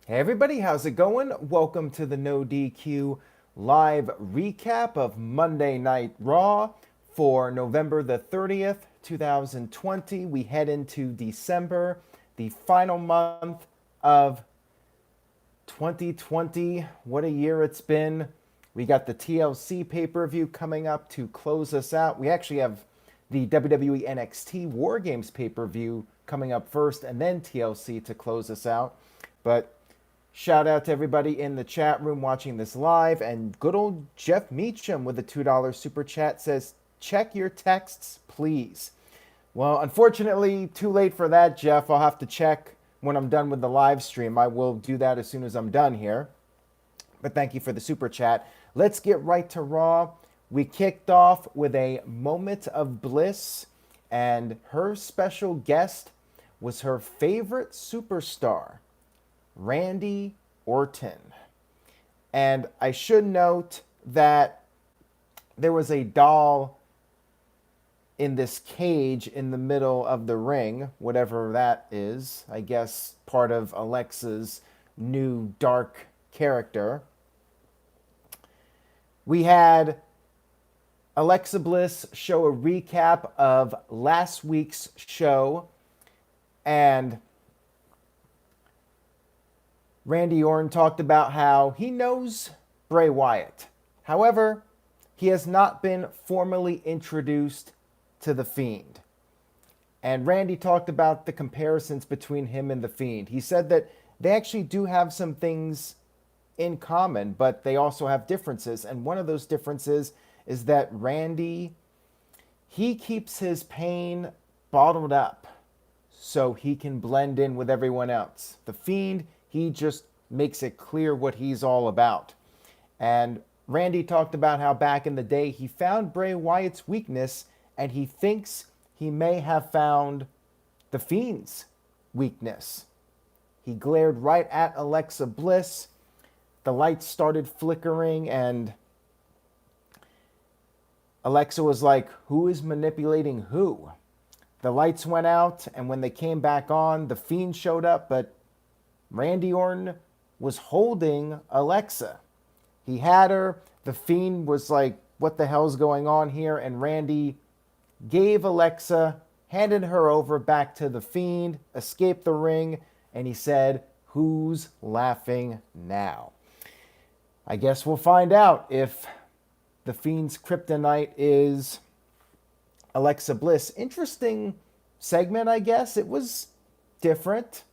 Hey everybody, how's it going? Welcome to the No DQ live recap of Monday Night Raw for November the 30th, 2020. We head into December, the final month of 2020. What a year it's been. We got the TLC pay-per-view coming up to close us out. We actually have the WWE NXT War Games pay-per-view coming up first and then TLC to close us out. But shout out to everybody in the chat room watching this live. And good old Jeff Meacham with a $2 super chat says, check your texts, please. Well, unfortunately, too late for that, Jeff. I'll have to check when I'm done with the live stream. I will do that as soon as I'm done here. But thank you for the super chat. Let's get right to Raw. We kicked off with a moment of bliss, and her special guest was her favorite superstar, Randy Orton. And I should note that there was a doll in this cage in the middle of the ring, whatever that is. I guess part of Alexa's new dark character. We had Alexa Bliss show a recap of last week's show, and Randy Orton talked about how he knows Bray Wyatt. However, he has not been formally introduced to The Fiend. And Randy talked about the comparisons between him and The Fiend. He said that they actually do have some things in common, but they also have differences. And one of those differences is that Randy, he keeps his pain bottled up so he can blend in with everyone else. The Fiend, he just makes it clear what he's all about. And Randy talked about how back in the day he found Bray Wyatt's weakness, and he thinks he may have found The Fiend's weakness. He glared right at Alexa Bliss. The lights started flickering, and Alexa was like, who is manipulating who? The lights went out, and when they came back on, The Fiend showed up, but Randy Orton was holding Alexa. He had her. The Fiend was like, what the hell's going on here? And Randy gave Alexa, handed her over back to The Fiend, escaped the ring, and he said, who's laughing now? I guess we'll find out if The Fiend's kryptonite is Alexa Bliss. Interesting segment, I guess. It was different.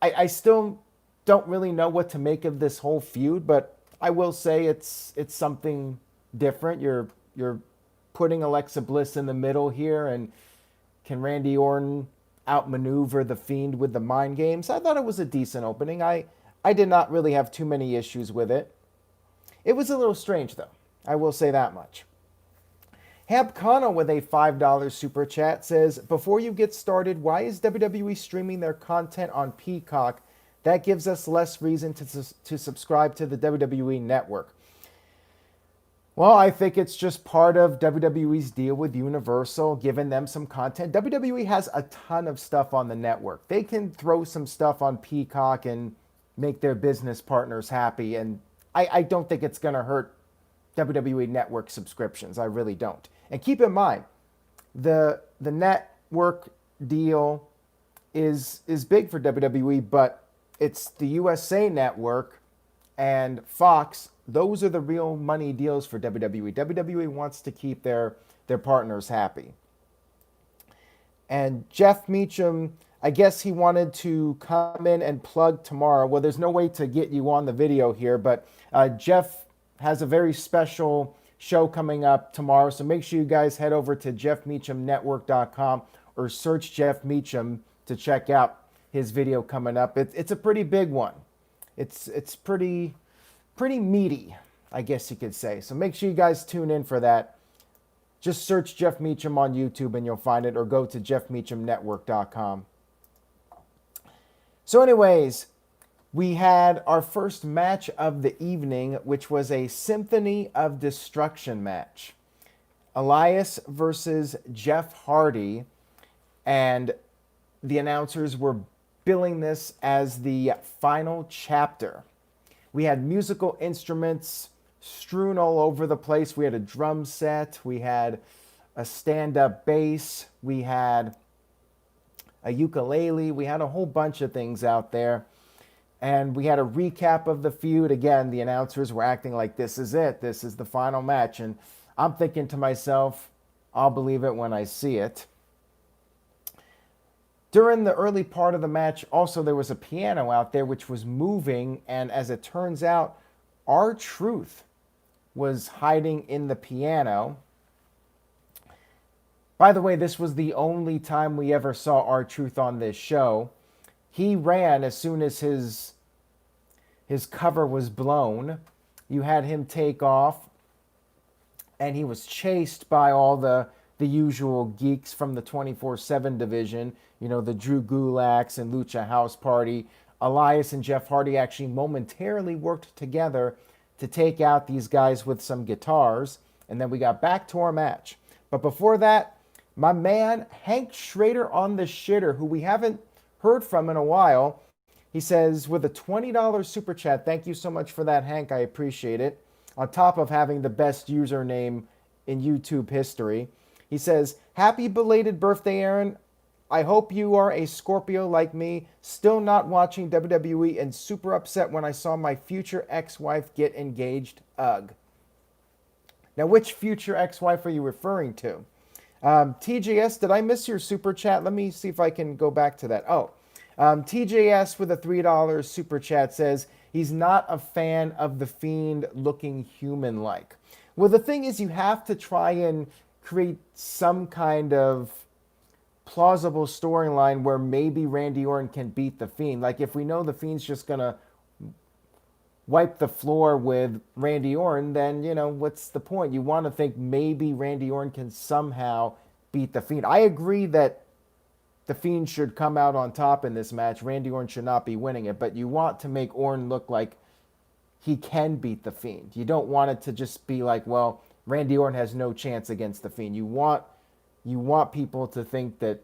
I still don't really know what to make of this whole feud, but I will say it's something different. You're putting Alexa Bliss in the middle here, and can Randy Orton outmaneuver The Fiend with the mind games? I thought it was a decent opening. I did not really have too many issues with it. It was a little strange, though. I will say that much. Hab Kano with a $5 super chat says, before you get started, why is WWE streaming their content on Peacock? That gives us less reason to subscribe to the WWE network. Well, I think it's just part of WWE's deal with Universal, giving them some content. WWE has a ton of stuff on the network. They can throw some stuff on Peacock and make their business partners happy, and I don't think it's going to hurt WWE network subscriptions. I really don't. And keep in mind, the network deal is big for WWE, but it's the USA Network and Fox. Those are the real money deals for WWE. WWE wants to keep their partners happy. And Jeff Meacham, I guess he wanted to come in and plug tomorrow. Well, there's no way to get you on the video here, but Jeff has a very special show coming up tomorrow. So make sure you guys head over to jeffmeachamnetwork.com or search Jeff Meacham to check out his video coming up. It's a pretty big one. It's pretty meaty, I guess you could say. So make sure you guys tune in for that. Just search Jeff Meacham on YouTube and you'll find it, or go to jeffmeachamnetwork.com. So anyways, we had our first match of the evening, which was a Symphony of Destruction match. Elias versus Jeff Hardy, and the announcers were billing this as the final chapter. We had musical instruments strewn all over the place. We had a drum set. We had a stand-up bass. We had a ukulele. We had a whole bunch of things out there. And we had a recap of the feud. Again, the announcers were acting like this is it. This is the final match. And I'm thinking to myself, I'll believe it when I see it. During the early part of the match, also there was a piano out there which was moving. And as it turns out, R-Truth was hiding in the piano. By the way, this was the only time we ever saw R-Truth on this show. He ran as soon as his cover was blown. You had him take off, and he was chased by all the usual geeks from the 24/7 division. You know, the Drew Gulaks and Lucha House Party. Elias and Jeff Hardy actually momentarily worked together to take out these guys with some guitars. And then we got back to our match. But before that, my man, Hank Schrader on the shitter, who we haven't heard from in a while. He says, with a $20 super chat, thank you so much for that, Hank. I appreciate it. On top of having the best username in YouTube history. He says, happy belated birthday, Aaron. I hope you are a Scorpio like me, still not watching WWE and super upset when I saw my future ex-wife get engaged. Ugh. Now, which future ex-wife are you referring to? TJS, did I miss your super chat? Let me see if I can go back to that. Oh, TJS with a $3 super chat says he's not a fan of the Fiend looking human-like. Well, the thing is, you have to try and create some kind of plausible storyline where maybe Randy Orton can beat the Fiend. Like, if we know the Fiend's just going to wipe the floor with Randy Orton, then, you know, what's the point? You want to think maybe Randy Orton can somehow beat the Fiend. I agree that the Fiend should come out on top in this match. Randy Orton should not be winning it, but you want to make Orton look like he can beat the Fiend. You don't want it to just be like, well, Randy Orton has no chance against the Fiend. You want people to think that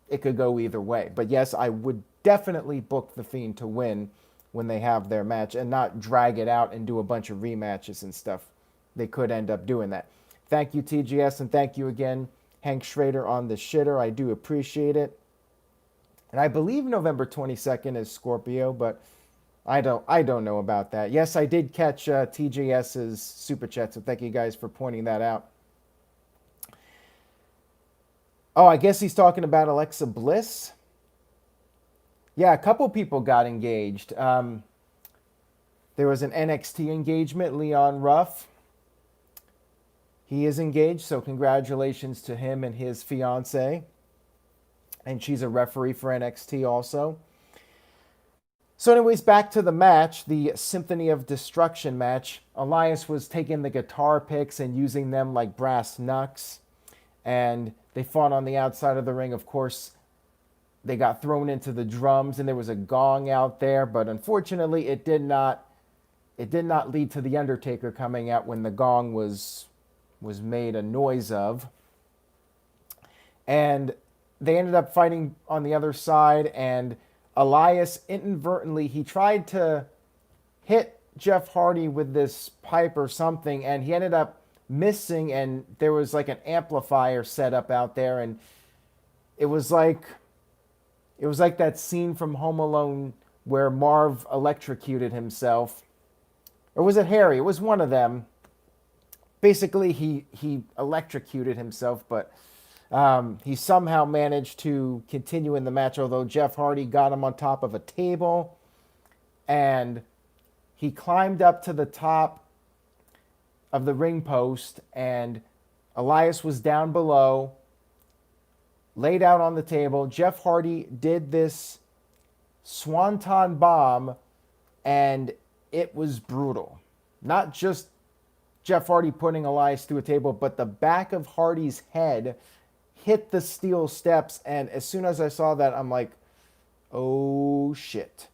it could go either way. But yes, I would definitely book the Fiend to win when they have their match and not drag it out and do a bunch of rematches and stuff. They could end up doing that. Thank you, TGS, and thank you again, Hank Schrader on the shitter. I do appreciate it. And I believe November 22nd is Scorpio, but I don't know about that. Yes, I did catch TJS's super chat, so thank you guys for pointing that out. Oh, I guess he's talking about Alexa Bliss. Yeah, a couple people got engaged. There was an NXT engagement, Leon Ruff. He is engaged, so congratulations to him and his fiance. And she's a referee for NXT also. So anyways, back to the match, the Symphony of Destruction match. Elias was taking the guitar picks and using them like brass knucks. And they fought on the outside of the ring. Of course, they got thrown into the drums, and there was a gong out there. But unfortunately, it did not lead to The Undertaker coming out when the gong was made a noise of. And they ended up fighting on the other side, and Elias inadvertently, he tried to hit Jeff Hardy with this pipe or something, and he ended up missing, and there was like an amplifier set up out there, and it was like that scene from Home Alone where Marv electrocuted himself. Or was it Harry? It was one of them. Basically, he electrocuted himself, but he somehow managed to continue in the match, although Jeff Hardy got him on top of a table, and he climbed up to the top of the ring post, and Elias was down below, laid out on the table. Jeff Hardy did this swanton bomb, and it was brutal. Not just Jeff Hardy putting Elias through a table, but the back of Hardy's head hit the steel steps, and as soon as I saw that, I'm like, oh shit.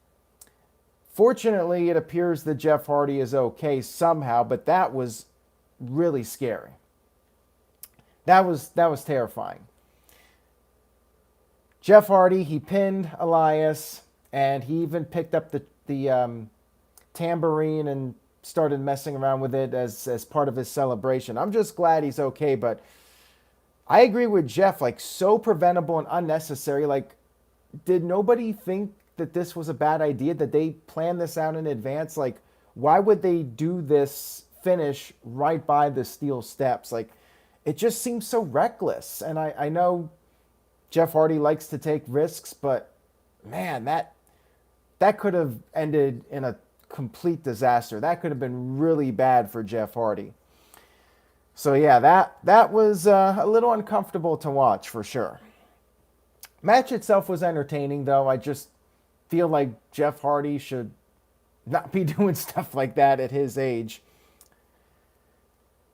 Fortunately, it appears that Jeff Hardy is okay somehow, but that was really scary. That was terrifying. Jeff Hardy, he pinned Elias, and he even picked up the tambourine and started messing around with it as part of his celebration. I'm just glad he's okay, but I agree with Jeff. Like, so preventable and unnecessary. Like, did nobody think that this was a bad idea? That they planned this out in advance? Like, why would they do this finish right by the steel steps? Like, it just seems so reckless. And I know Jeff Hardy likes to take risks, but man, that could have ended in a complete disaster. That could have been really bad for Jeff Hardy. So yeah, that was a little uncomfortable to watch for sure. Match itself was entertaining, though. I just feel like Jeff Hardy should not be doing stuff like that at his age.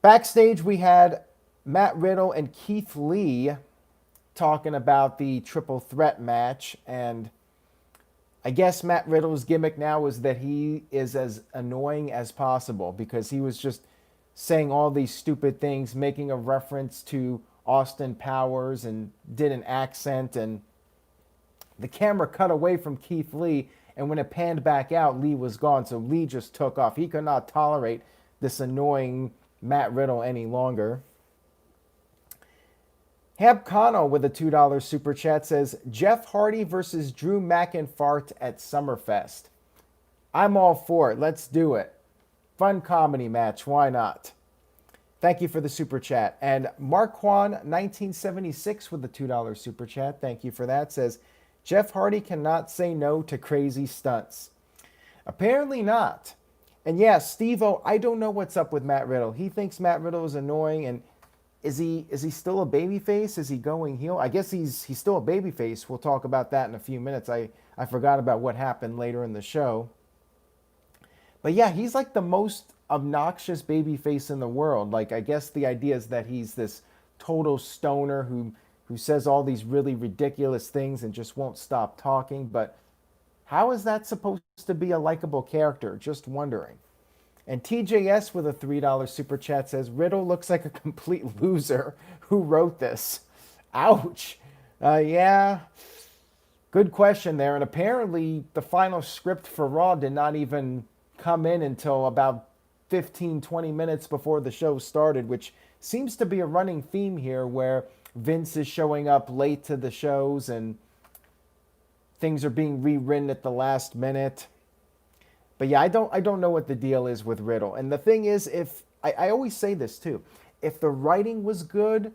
Backstage, we had Matt Riddle and Keith Lee talking about the triple threat match, and I guess Matt Riddle's gimmick now is that he is as annoying as possible, because he was just saying all these stupid things, making a reference to Austin Powers and did an accent, and the camera cut away from Keith Lee, and when it panned back out, Lee was gone, so Lee just took off. He could not tolerate this annoying Matt Riddle any longer. Hab Kano with a $2 super chat says, Jeff Hardy versus Drew McIntyre at Summerfest. I'm all for it. Let's do it. Fun comedy match. Why not? Thank you for the super chat. And Marquan 1976 with the $2 super chat. Thank you for that. Says, Jeff Hardy cannot say no to crazy stunts. Apparently not. And yeah, Steve-O, I don't know what's up with Matt Riddle. He thinks Matt Riddle is annoying, and is he still a babyface? Is he going heel? I guess he's still a babyface. We'll talk about that in a few minutes. I forgot about what happened later in the show. But yeah, he's like the most obnoxious babyface in the world. Like, I guess the idea is that he's this total stoner who says all these really ridiculous things and just won't stop talking. But how is that supposed to be a likable character? Just wondering. And TJS with a $3 super chat says, Riddle looks like a complete loser. Who wrote this? Ouch. Yeah, good question there. And apparently the final script for Raw did not even come in until about 15, 20 minutes before the show started, which seems to be a running theme here, where Vince is showing up late to the shows and things are being rewritten at the last minute. But yeah, I don't know what the deal is with Riddle. And the thing is, if I always say this too, if the writing was good,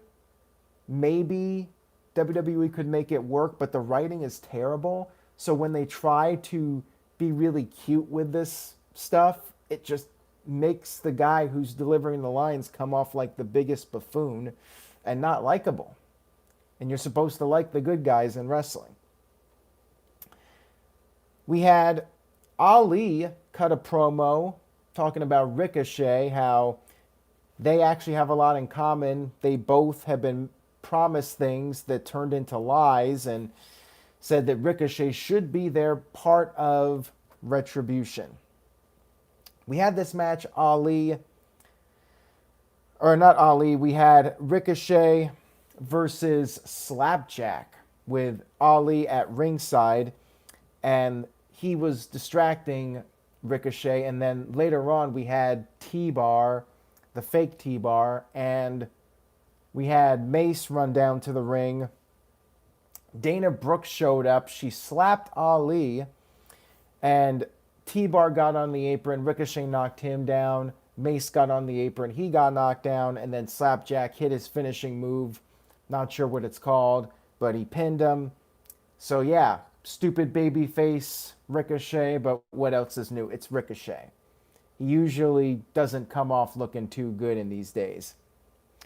maybe WWE could make it work, but the writing is terrible. So when they try to be really cute with this stuff, it just makes the guy who's delivering the lines come off like the biggest buffoon and not likable. And you're supposed to like the good guys in wrestling. We had Ali cut a promo talking about Ricochet, how they actually have a lot in common. They both have been promised things that turned into lies, and said that Ricochet should be their part of Retribution. We had this match, we had Ricochet versus Slapjack with Ali at ringside, and he was distracting Ricochet, and then later on we had T-Bar, the fake T-Bar, and we had Mace run down to the ring. Dana Brooks showed up. She slapped Ali, and T-Bar got on the apron. Ricochet knocked him down. Mace got on the apron. He got knocked down, and then Slapjack hit his finishing move. Not sure what it's called, but he pinned him. So yeah, stupid baby face Ricochet, but what else is new? It's Ricochet. He usually doesn't come off looking too good in these days.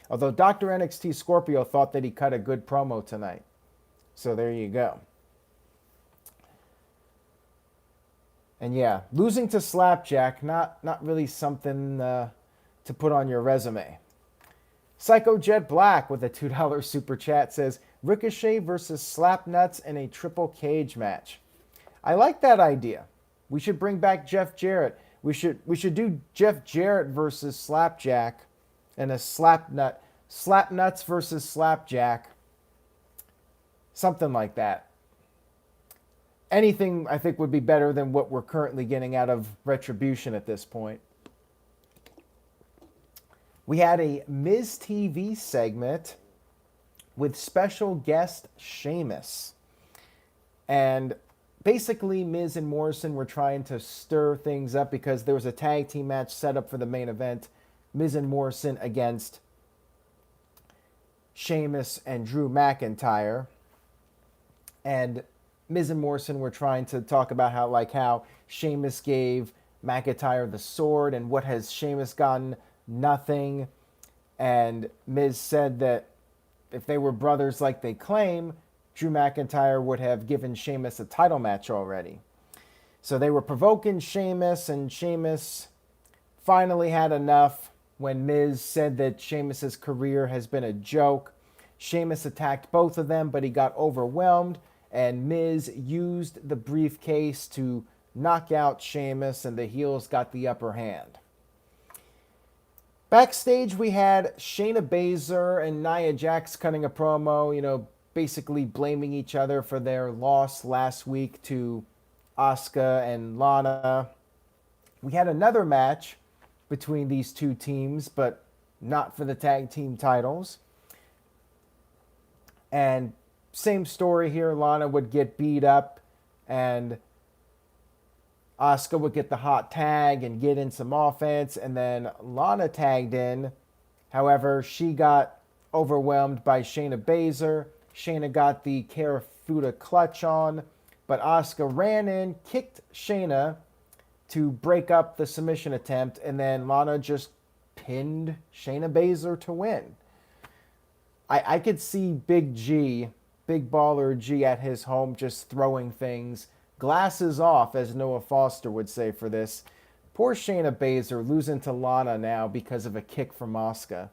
Although Dr. NXT Scorpio thought that he cut a good promo tonight. So there you go. And yeah, losing to Slapjack, not really something to put on your resume. Psycho Jet Black with a $2 super chat says, Ricochet versus Slapnuts in a triple cage match. I like that idea. We should bring back Jeff Jarrett. We should do Jeff Jarrett versus Slapjack and a Slapnut. Slapnuts versus Slapjack. Something like that. anything I think would be better than what we're currently getting out of Retribution at this point. We had a Miz TV segment with special guest Sheamus. And basically, Miz and Morrison were trying to stir things up because there was a tag team match set up for the main event. Miz and Morrison against Sheamus and Drew McIntyre. And Miz and Morrison were trying to talk about how Sheamus gave McIntyre the sword, and what has Sheamus gotten? Nothing. And Miz said that if they were brothers like they claim, Drew McIntyre would have given Sheamus a title match already. So they were provoking Sheamus, and Sheamus finally had enough when Miz said that Sheamus's career has been a joke. Sheamus attacked both of them, but he got overwhelmed, and Miz used the briefcase to knock out Sheamus, and the heels got the upper hand. Backstage, we had Shayna Baszler and Nia Jax cutting a promo, basically blaming each other for their loss last week to Asuka and Lana. We had another match between these two teams, but not for the tag team titles. And same story here. Lana would get beat up, and Asuka would get the hot tag and get in some offense, and then Lana tagged in. However, she got overwhelmed by Shayna Baszler. Shayna got the Karafuda clutch on, but Asuka ran in, kicked Shayna to break up the submission attempt, and then Lana just pinned Shayna Baszler to win. I could see Big Baller G at his home just throwing things. Glasses off, as Noah Foster would say for this. Poor Shayna Baszler losing to Lana now because of a kick from Asuka.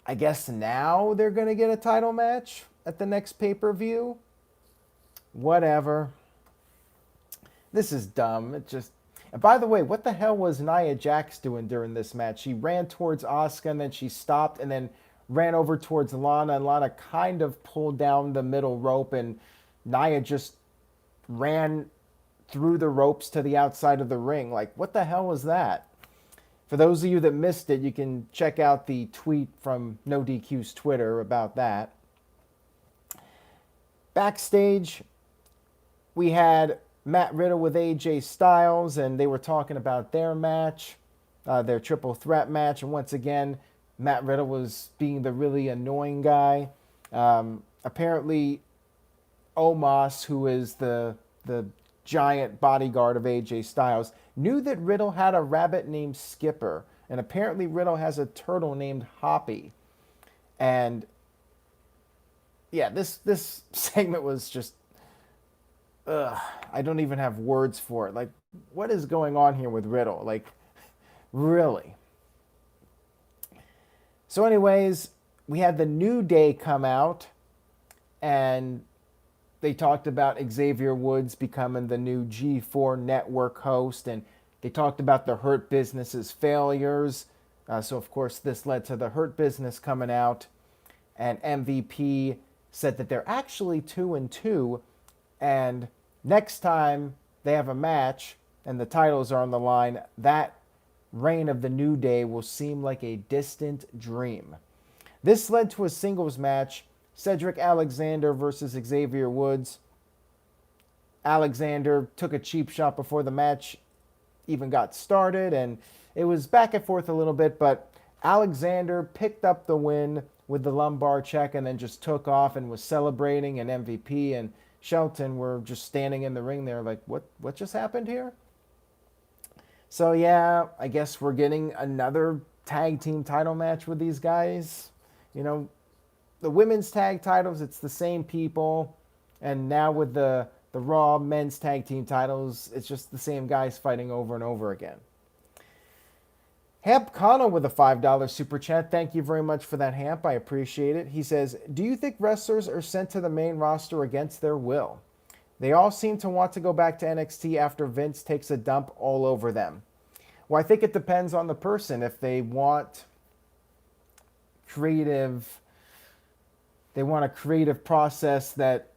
I guess now they're going to get a title match at the next pay-per-view. Whatever. This is dumb. And by the way, what the hell was Nia Jax doing during this match? She ran towards Asuka, and then she stopped, and then ran over towards Lana, and Lana kind of pulled down the middle rope, and Nia just ran through the ropes to the outside of the ring. Like, what the hell was that? For those of you that missed it, you can check out the tweet from No DQ's Twitter about that. Backstage, we had Matt Riddle with AJ Styles, and they were talking about their match, their triple threat match. And once again, Matt Riddle was being the really annoying guy. Apparently, Omos, who is the giant bodyguard of AJ Styles, knew that Riddle had a rabbit named Skipper, and apparently Riddle has a turtle named Hoppy. And yeah, this segment was just, I don't even have words for it. Like, what is going on here with Riddle? Like, really? So anyways, we had the New Day come out, and they talked about Xavier Woods becoming the new G4 network host, and they talked about the Hurt Business's failures. So, of course, this led to the Hurt Business coming out, and MVP said that they're actually 2-2, and next time they have a match and the titles are on the line, that reign of the New Day will seem like a distant dream. This led to a singles match, Cedric Alexander versus Xavier Woods. Alexander took a cheap shot before the match even got started, and it was back and forth a little bit, but Alexander picked up the win with the lumbar check and then just took off and was celebrating, and MVP and Shelton were just standing in the ring there like, what just happened here? So yeah, I guess we're getting another tag team title match with these guys. The women's tag titles, it's the same people. And now with the Raw men's tag team titles, it's just the same guys fighting over and over again. Hamp Connell with a $5 super chat. Thank you very much for that, Hamp. I appreciate it. He says, do you think wrestlers are sent to the main roster against their will? They all seem to want to go back to NXT after Vince takes a dump all over them. Well, I think it depends on the person. If they want a creative process that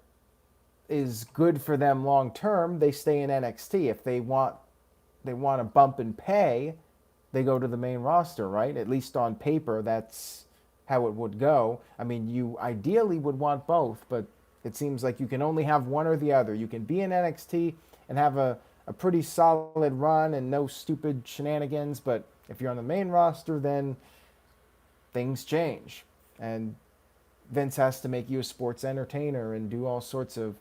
is good for them long term, they stay in NXT. If they want a bump in pay, they go to the main roster, right? At least on paper, that's how it would go. I mean, you ideally would want both, but it seems like you can only have one or the other. You can be in NXT and have a pretty solid run and no stupid shenanigans, but if you're on the main roster, then things change. And Vince has to make you a sports entertainer and do all sorts of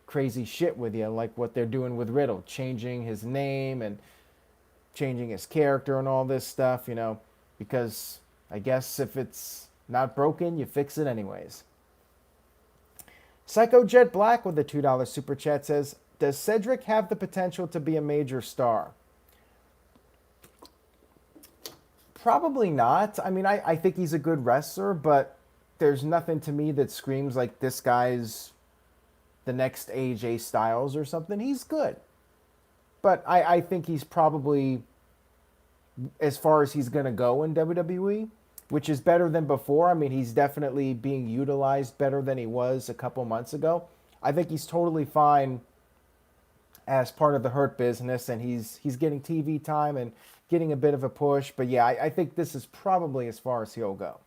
crazy shit with you, like what they're doing with Riddle, changing his name and changing his character and all this stuff, because I guess if it's not broken, you fix it anyways. Psycho Jet Black with a $2 super chat says, does Cedric have the potential to be a major star? Probably not. I mean, I think he's a good wrestler, but there's nothing to me that screams like this guy's the next AJ Styles or something. He's good. But I think he's probably as far as he's going to go in WWE, which is better than before. I mean, he's definitely being utilized better than he was a couple months ago. I think he's totally fine as part of the Hurt Business, and he's getting TV time and getting a bit of a push. But yeah, I think this is probably as far as he'll go.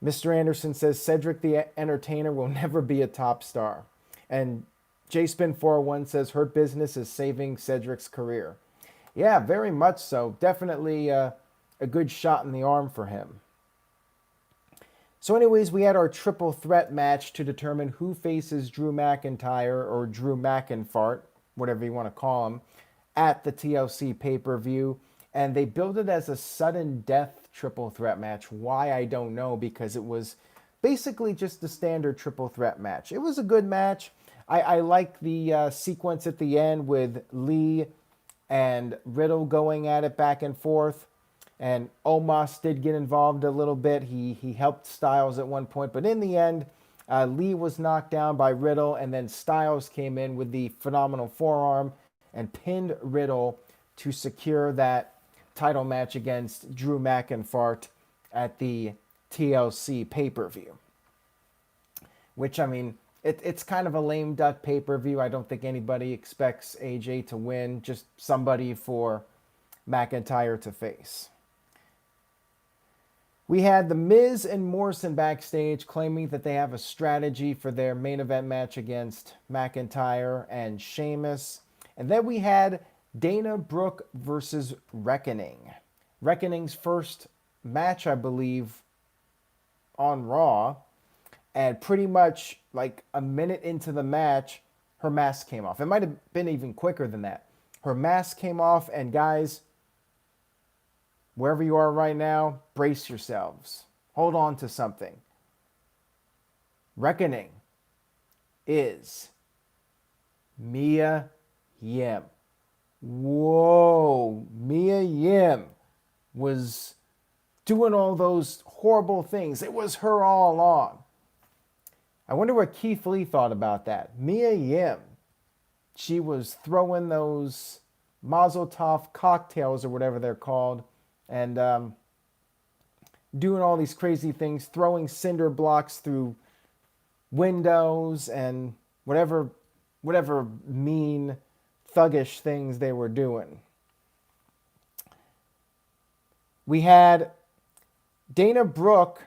Mr. Anderson says Cedric the Entertainer will never be a top star. And JSpin401 says Hurt Business is saving Cedric's career. Yeah, very much so. Definitely a good shot in the arm for him. So anyways, we had our triple threat match to determine who faces Drew McIntyre or Drew McInfart, whatever you want to call him, at the TLC pay-per-view. And they built it as a sudden death triple threat match. Why, I don't know, because it was basically just the standard triple threat match. It was a good match. I like the sequence at the end with Lee and Riddle going at it back and forth. And Omos did get involved a little bit. He helped Styles at one point. But in the end, Lee was knocked down by Riddle. And then Styles came in with the phenomenal forearm and pinned Riddle to secure that title match against Drew McIntyre at the TLC pay-per-view. Which, I mean, it's kind of a lame duck pay-per-view. I don't think anybody expects AJ to win. Just somebody for McIntyre to face. We had The Miz and Morrison backstage claiming that they have a strategy for their main event match against McIntyre and Sheamus. And then we had Dana Brooke versus Reckoning. Reckoning's first match, I believe, on Raw. And pretty much like a minute into the match, her mask came off. It might have been even quicker than that. Her mask came off, and guys, wherever you are right now, brace yourselves. Hold on to something. Reckoning is Mia Yim. Whoa, Mia Yim was doing all those horrible things. It was her all along. I wonder what Keith Lee thought about that. Mia Yim, she was throwing those Mazel Tov cocktails or whatever they're called, and doing all these crazy things, throwing cinder blocks through windows and whatever mean, thuggish things they were doing. We had Dana Brooke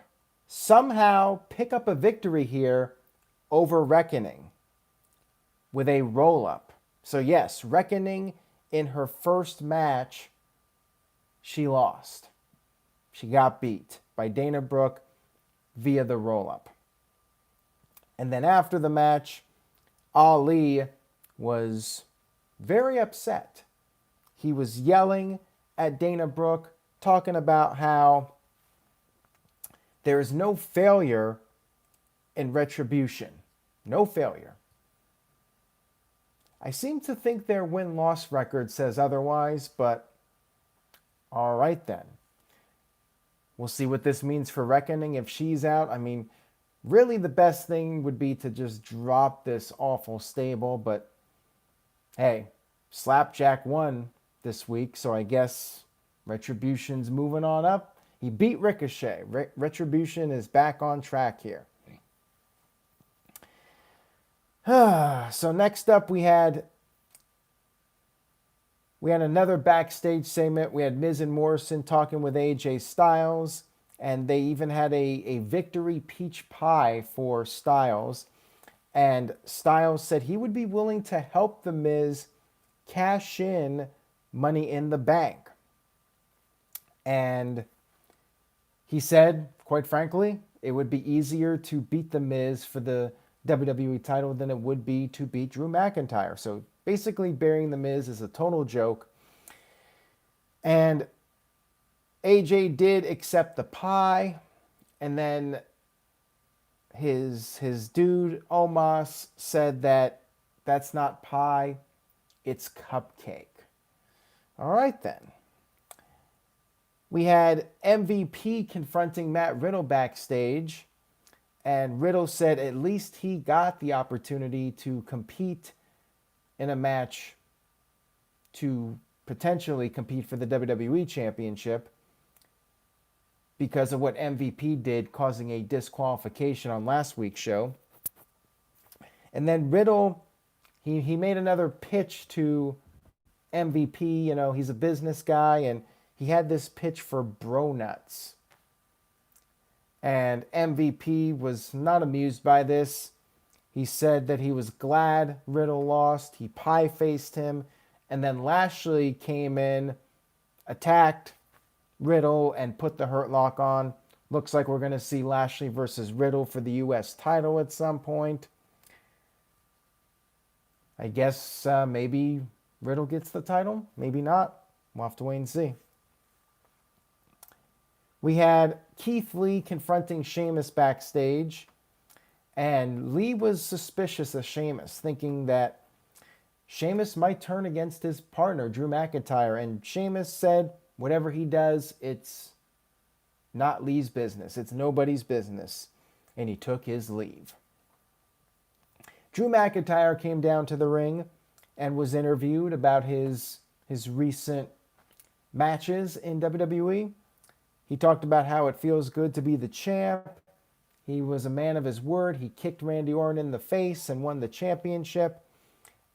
somehow pick up a victory here over Reckoning with a roll-up. So yes, Reckoning in her first match, she lost. She got beat by Dana Brooke via the roll-up. And then after the match, Ali was very upset. He was yelling at Dana Brooke, talking about how there is no failure in Retribution. No failure. I seem to think their win-loss record says otherwise, but all right then. We'll see what this means for Reckoning if she's out. I mean, really the best thing would be to just drop this awful stable, but hey, Slapjack won this week, so I guess Retribution's moving on up. He beat Ricochet. Retribution is back on track here. So next up, we had another backstage segment. We had Miz and Morrison talking with AJ Styles, and they even had a victory peach pie for Styles. And Styles said he would be willing to help the Miz cash in Money in the Bank. And he said, quite frankly, it would be easier to beat the Miz for the WWE title than it would be to beat Drew McIntyre. So basically, burying the Miz is a total joke. And AJ did accept the pie, and then his dude Omos said that that's not pie, it's cupcake. All right then. We had MVP confronting Matt Riddle backstage, and Riddle said at least he got the opportunity to compete in a match to potentially compete for the WWE Championship because of what MVP did, causing a disqualification on last week's show. And then Riddle, he made another pitch to MVP. You know, he's a business guy, and he had this pitch for bro nuts. And MVP was not amused by this. He said that he was glad Riddle lost. He pie-faced him. And then Lashley came in, attacked Riddle, and put the Hurt Lock on. Looks like we're going to see Lashley versus Riddle for the U.S. title at some point. I guess maybe Riddle gets the title. Maybe not. We'll have to wait and see. We had Keith Lee confronting Sheamus backstage. And Lee was suspicious of Sheamus, thinking that Sheamus might turn against his partner, Drew McIntyre. And Sheamus said, whatever he does, it's not Lee's business. It's nobody's business. And he took his leave. Drew McIntyre came down to the ring and was interviewed about his recent matches in WWE. He talked about how it feels good to be the champ. He was a man of his word. He kicked Randy Orton in the face and won the championship.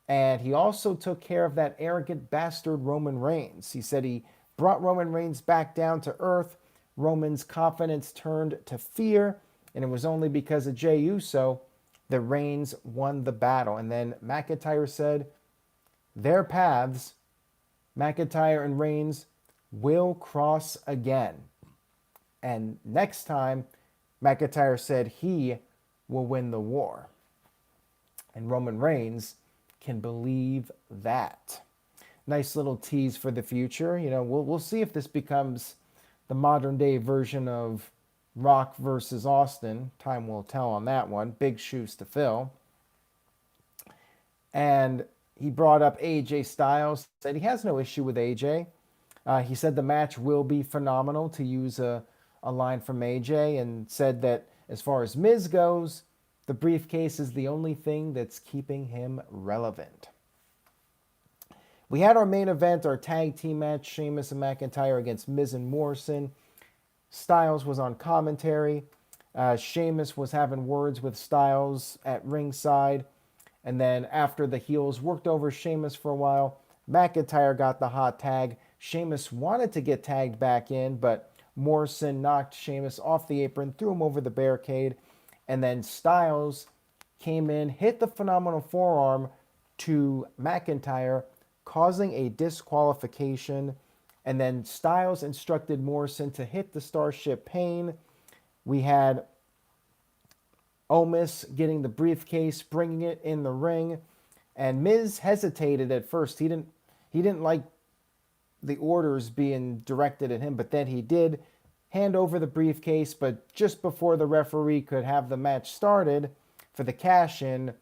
And he also took care of that arrogant bastard Roman Reigns. He said he brought Roman Reigns back down to earth. Roman's confidence turned to fear, and it was only because of Jey Uso that Reigns won the battle. And then McIntyre said their paths, McIntyre and Reigns, will cross again. And next time, McIntyre said he will win the war. And Roman Reigns can believe that. Nice little tease for the future. You know, we'll see if this becomes the modern day version of Rock versus Austin. Time will tell on that one. Big shoes to fill. And he brought up AJ Styles. Said he has no issue with AJ. He said the match will be phenomenal, to use a line from AJ, and said that as far as Miz goes, the briefcase is the only thing that's keeping him relevant. We had our main event, our tag team match, Sheamus and McIntyre against Miz and Morrison. Styles was on commentary. Sheamus was having words with Styles at ringside. And then after the heels worked over Sheamus for a while, McIntyre got the hot tag. Sheamus wanted to get tagged back in, but Morrison knocked Sheamus off the apron, threw him over the barricade, and then Styles came in, hit the phenomenal forearm to McIntyre, causing a disqualification. And then Styles instructed Morrison to hit the Starship Pain. We had Omos getting the briefcase, bringing it in the ring, and Miz hesitated at first. He didn't like the orders being directed at him, but then he did hand over the briefcase. But just before the referee could have the match started for the cash-in,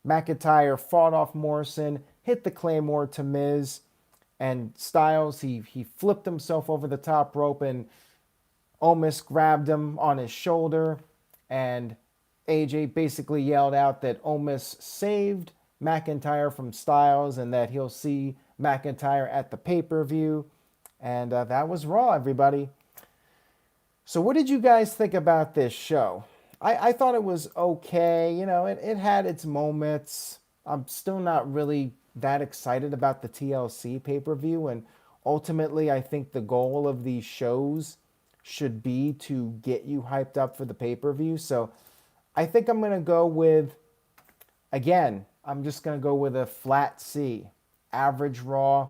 McIntyre fought off Morrison, hit the Claymore to Miz, and Styles, he flipped himself over the top rope, and Omos grabbed him on his shoulder, and AJ basically yelled out that Omos saved McIntyre from Styles and that he'll see McIntyre at the pay-per-view. And that was Raw, everybody. So what did you guys think about this show? I thought it was okay. You know, it had its moments. I'm still not really that excited about the TLC pay-per-view. And ultimately, I think the goal of these shows should be to get you hyped up for the pay-per-view. So I think I'm going to go with, again, I'm just going to go with a flat C. Average Raw.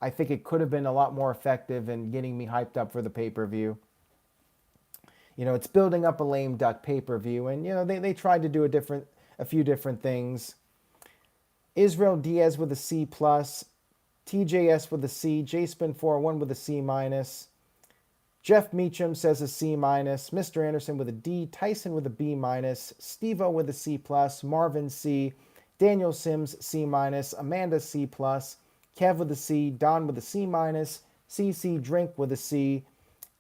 I think it could have been a lot more effective in getting me hyped up for the pay-per-view. You know, it's building up a lame duck pay-per-view, and you know they tried to do a few different things. Israel Diaz with a C plus, TJS with a C, JSpin41 with a C minus, Jeff Meacham says a C minus, Mr. Anderson with a D, Tyson with a B minus, Steve-O with a C plus, Marvin C, Daniel Sims C minus, Amanda C plus, Kev with a C, Don with a C minus, CC Drink with a C,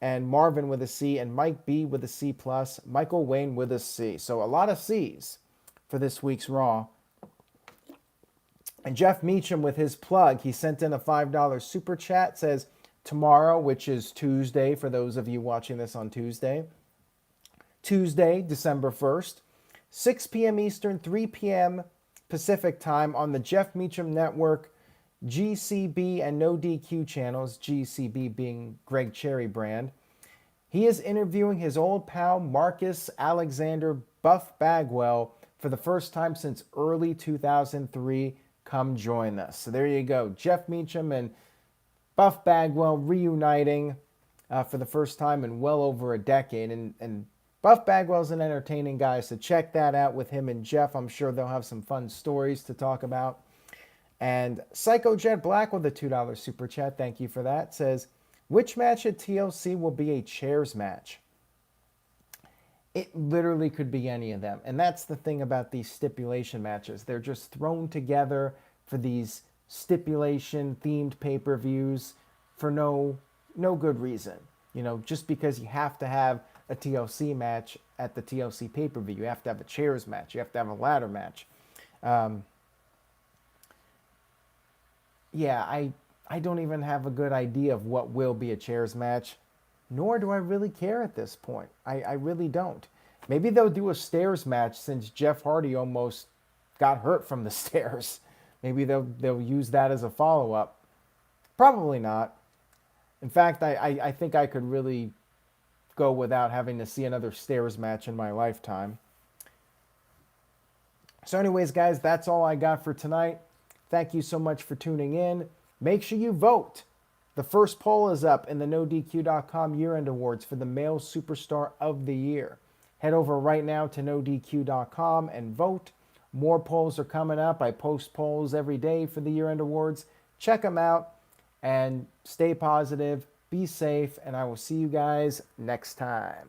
and Marvin with a C, and Mike B with a C plus, Michael Wayne with a C. So a lot of C's for this week's Raw. And Jeff Meacham with his plug, he sent in a $5 super chat, says tomorrow, which is Tuesday for those of you watching this on Tuesday, December 1st, 6 p.m. Eastern, 3 p.m. Pacific time on the Jeff Meacham Network, GCB and No DQ channels, GCB being Greg Cherry brand. He is interviewing his old pal Marcus Alexander Buff Bagwell for the first time since early 2003. Come join us. So there you go. Jeff Meacham and Buff Bagwell reuniting for the first time in well over a decade. And Buff Bagwell's an entertaining guy, so check that out with him and Jeff. I'm sure they'll have some fun stories to talk about. And Psycho Jet Black with a $2 super chat, thank you for that, says, which match at TLC will be a chairs match? It literally could be any of them. And that's the thing about these stipulation matches. They're just thrown together for these stipulation-themed pay-per-views for no good reason. You know, just because you have to have a TLC match at the TLC pay-per-view. You have to have a chairs match. You have to have a ladder match. Yeah, I don't even have a good idea of what will be a chairs match, nor do I really care at this point. I really don't. Maybe they'll do a stairs match since Jeff Hardy almost got hurt from the stairs. Maybe they'll use that as a follow-up. Probably not. In fact, I think I could really go without having to see another stairs match in my lifetime. So anyways, guys, that's all I got for tonight. Thank you so much for tuning in. Make sure you vote. The first poll is up in the NoDQ.com year-end awards for the Male Superstar of the Year. Head over right now to NoDQ.com and vote. More polls are coming up. I post polls every day for the year-end awards. Check them out and stay positive, be safe, and I will see you guys next time.